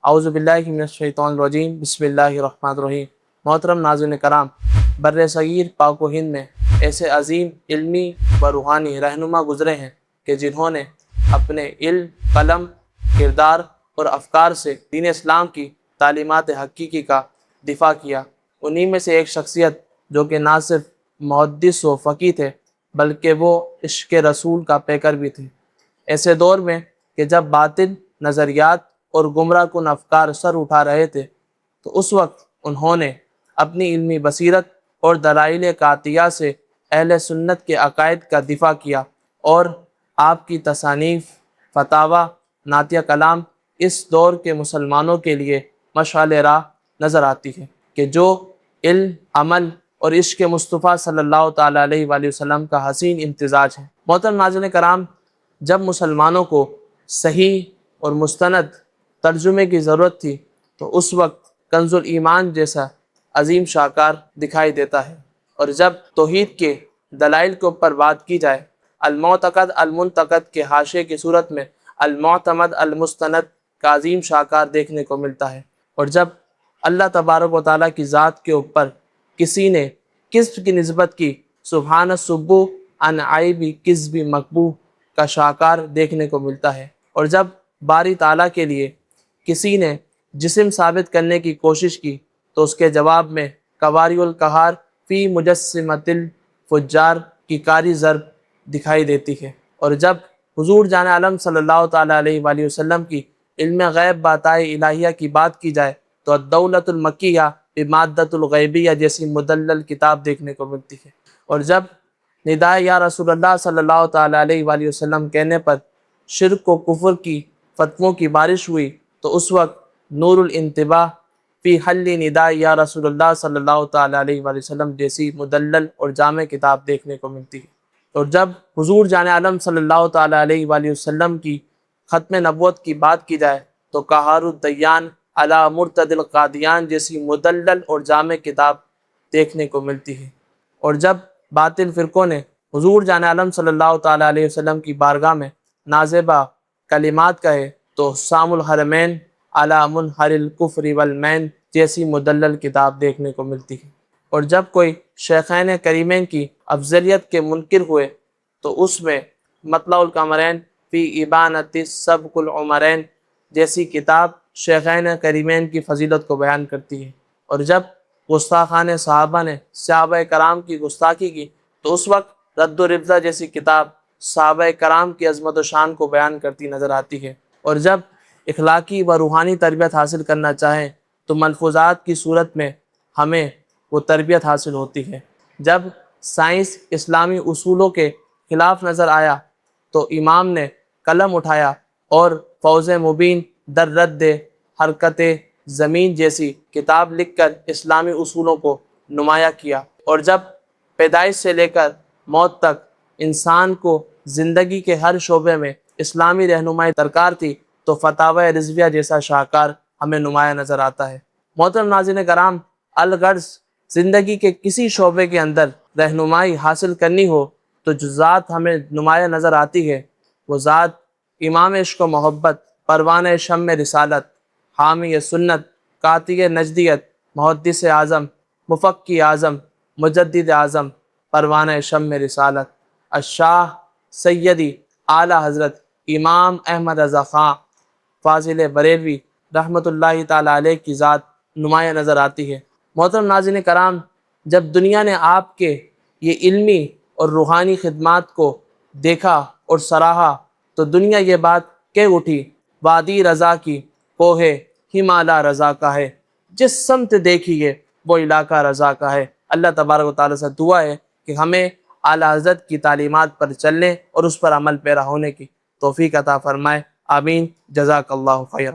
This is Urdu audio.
اعوذ باللہ من الشیطان الرجیم، بسم اللہ الرحمن الرحیم۔ محترم ناظرین کرام، بر صغیر پاک و ہند میں ایسے عظیم علمی و روحانی رہنما گزرے ہیں کہ جنہوں نے اپنے علم، قلم، کردار اور افکار سے دین اسلام کی تعلیمات حقیقی کا دفاع کیا۔ انہی میں سے ایک شخصیت جو کہ نہ صرف محدث و فقیہ تھے بلکہ وہ عشق رسول کا پیکر بھی تھے۔ ایسے دور میں کہ جب باطل نظریات اور گمراہ کن افکار سر اٹھا رہے تھے، تو اس وقت انہوں نے اپنی علمی بصیرت اور دلائل قاطعہ سے اہل سنت کے عقائد کا دفاع کیا، اور آپ کی تصانیف، فتاویٰ، نعتیہ کلام اس دور کے مسلمانوں کے لیے مشعل راہ نظر آتی ہے کہ جو علم، عمل اور عشق مصطفیٰ صلی اللہ تعالیٰ علیہ وآلہ وسلم کا حسین امتزاج ہے۔ محترم ناظرین کرام، جب مسلمانوں کو صحیح اور مستند ترجمے کی ضرورت تھی تو اس وقت کنز ایمان جیسا عظیم شاہکار دکھائی دیتا ہے، اور جب توحید کے دلائل کے اوپر بات کی جائے، المعتقد المنتقد کے حاشیے کی صورت میں المعتمد المستند کا عظیم شاہکار دیکھنے کو ملتا ہے، اور جب اللہ تبارک و تعالیٰ کی ذات کے اوپر کسی نے کذب کی نسبت کی، سبحان السبوح عن عیب کذب مقبوح کا شاہکار دیکھنے کو ملتا ہے، اور جب باری تعالیٰ کے لیے کسی نے جسم ثابت کرنے کی کوشش کی تو اس کے جواب میں قواری القہار فی مجسمۃ الفجار کی کاری ضرب دکھائی دیتی ہے، اور جب حضور جان عالم صلی اللہ تعالیٰ علیہ وآلہ وسلم کی علم غیب باتائے الہیہ کی بات کی جائے تو الدولۃ المکیہ بمادۃ الغیبیہ جیسی مدلل کتاب دیکھنے کو ملتی ہے، اور جب ندائے یا رسول اللہ صلی اللہ تعالیٰ علیہ وآلہ وسلم کہنے پر شرک و کفر کی فتووں کی بارش ہوئی تو اس وقت نور الانتباہ فی حل نداء یا رسول اللہ صلی اللہ تعالیٰ علیہ وآلہ وسلم جیسی مدلل اور جامع کتاب دیکھنے کو ملتی ہے، اور جب حضور جان عالم صلی اللہ تعالیٰ علیہ وآلہ وسلم کی ختم نبوت کی بات کی جائے تو قہار الدیان علی مرتد القادیان جیسی مدلل اور جامع کتاب دیکھنے کو ملتی ہے، اور جب باطل فرقوں نے حضور جان عالم صلی اللہ تعالیٰ علیہ وسلم کی بارگاہ میں نازیبہ کلمات کہے تو حسام الحرمین علی منحر الکفر والمین جیسی مدلل کتاب دیکھنے کو ملتی ہے، اور جب کوئی شیخین کریمین کی افضلیت کے منکر ہوئے تو اس میں مطلع القمرین فی ابانۃ سبق العمرین جیسی کتاب شیخین کریمین کی فضیلت کو بیان کرتی ہے، اور جب گستاخان صحابہ نے صحابہ کرام کی گستاخی کی تو اس وقت رد و ربزہ جیسی کتاب صحابہ کرام کی عظمت و شان کو بیان کرتی نظر آتی ہے، اور جب اخلاقی و روحانی تربیت حاصل کرنا چاہیں تو ملفوظات کی صورت میں ہمیں وہ تربیت حاصل ہوتی ہے۔ جب سائنس اسلامی اصولوں کے خلاف نظر آیا تو امام نے قلم اٹھایا اور فوز مبین در رد حرکت زمین جیسی کتاب لکھ کر اسلامی اصولوں کو نمایاں کیا، اور جب پیدائش سے لے کر موت تک انسان کو زندگی کے ہر شعبے میں اسلامی رہنمائی درکار تھی تو فتاوی رضویہ جیسا شاہکار ہمیں نمایاں نظر آتا ہے۔ محترم ناظرین کرام، الغرض زندگی کے کسی شعبے کے اندر رہنمائی حاصل کرنی ہو تو جو ذات ہمیں نمایاں نظر آتی ہے وہ ذات امام عشق و محبت، پروانہ شمع رسالت، حامی سنت، قاطع نجدیت، محدث اعظم، مفقی اعظم، مجدد اعظم، پروانہ شمع رسالت، الشاہ سیدی اعلیٰ حضرت امام احمد رضا خان فاضل بریلوی رحمۃ اللہ تعالیٰ علیہ کی ذات نمایاں نظر آتی ہے۔ محترم ناظرین کرام، جب دنیا نے آپ کے یہ علمی اور روحانی خدمات کو دیکھا اور سراہا تو دنیا یہ بات کہہ اٹھی، وادی رضا کی کوہ ہمالا رضا کا ہے، جس سمت دیکھیے وہ علاقہ رضا کا ہے۔ اللہ تبارک و تعالیٰ سے دعا ہے کہ ہمیں اعلیٰ حضرت کی تعلیمات پر چلنے اور اس پر عمل پیرا ہونے کی توفیق عطا فرمائے، آمین۔ جزاک اللہ خیر۔